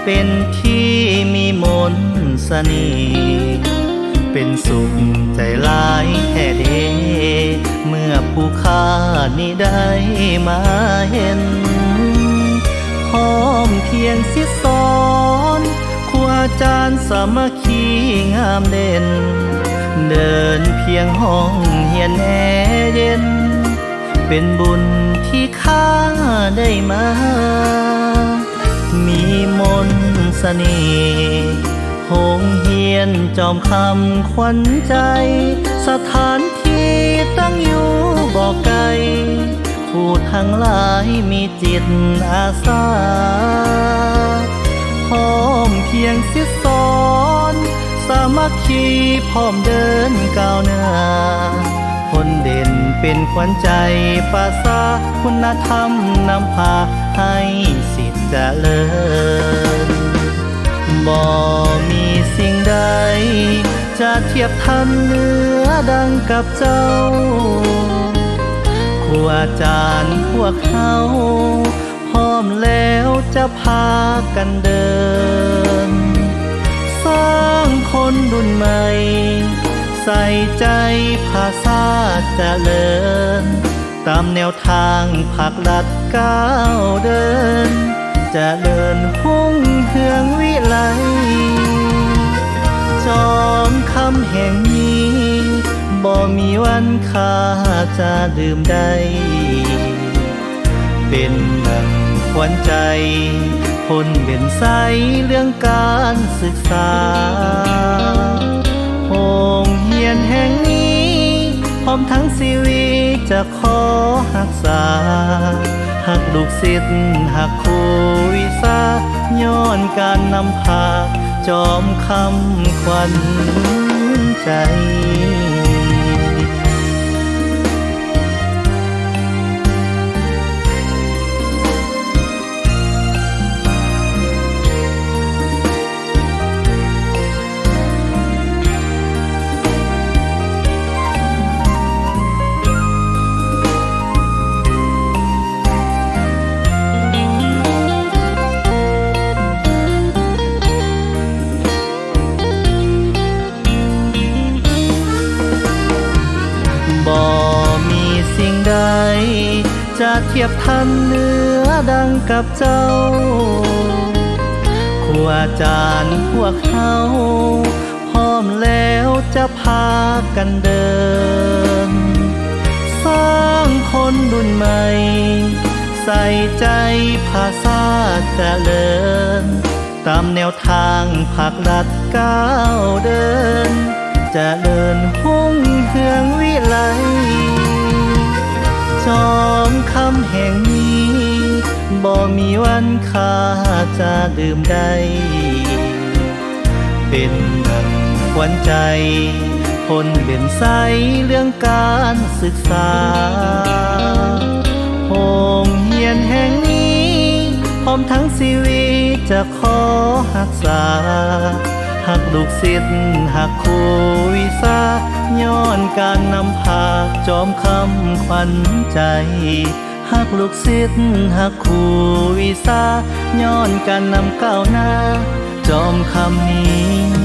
เป็นที่มีมนต์เสน่ห์เป็นสุขใจหลายแท้เดเมื่อผู้ข้านี้ได้มาเห็นพร้อมเพียงสิสอนครูอาจารย์สามัคคีงามเด่นเดินเพียงห้องเฮียนแอเย็นเป็นบุญที่ข้าได้มามีมนต์เสน่ห์โรงเรียนจอมคำขวัญใจสถานที่ตั้งอยู่บ่ไกลผู้ทั้งหลายมีจิตอาสาพร้อมเพียงสิสอนสามัคคีพร้อมเดินก้าวหน้าคนเด่นเป็นขวัญใจภาษาคุณธรรมนำพาให้สิทธิ์เจริญบ่มีสิ่งใดจะเทียบทันเหนือดังกับเจ้าครูอาจารย์พวกเขาพร้อมแล้วจะพากันเดินสร้างคนรุ่นใหม่ใส่ใจภาษาเจริญตามแนวทางภาครัฐก้าวเดินเจริญหุ่งเฮืองวิไลจอมคำแห่งนี้บ่มีวันข้าจะดื่มได้เป็นดังขวัญใจคนเป็นใสเรื่องการศึกษาโรงเรียนแห่งนี้พร้อมทั้งชีวิตจะขอรักษาหักลูกศิษย์หักครูวิชาย้อนการนำพาจอมคำขวัญใจบ่มีสิ่งใดจะเทียบทันเหนือดังกับเจ้าครูอาจารย์พวกเขาพร้อมแล้วจะพากันเดินสร้างคนรุ่นใหม่ใส่ใจภาษาเจริญตามแนวทางภาครัฐก้าวเดินเจริญหุ่งเฮืองวิไลจอมคำแห่งนี้บ่มีวันข้าจะดื่มได้เป็นดังขวัญใจคนเด่นใสเรื่องการศึกษาโรงเรียนแห่งนี้พร้อมทั้งชีวิตจะขอรักษาหักลูกศิษย์หักครูวิชาย้อนการนำพาจอมคำขวัญใจหักลูกศิษย์หักครูวิชาย้อนการนำก้าวหน้าจอมคำนี้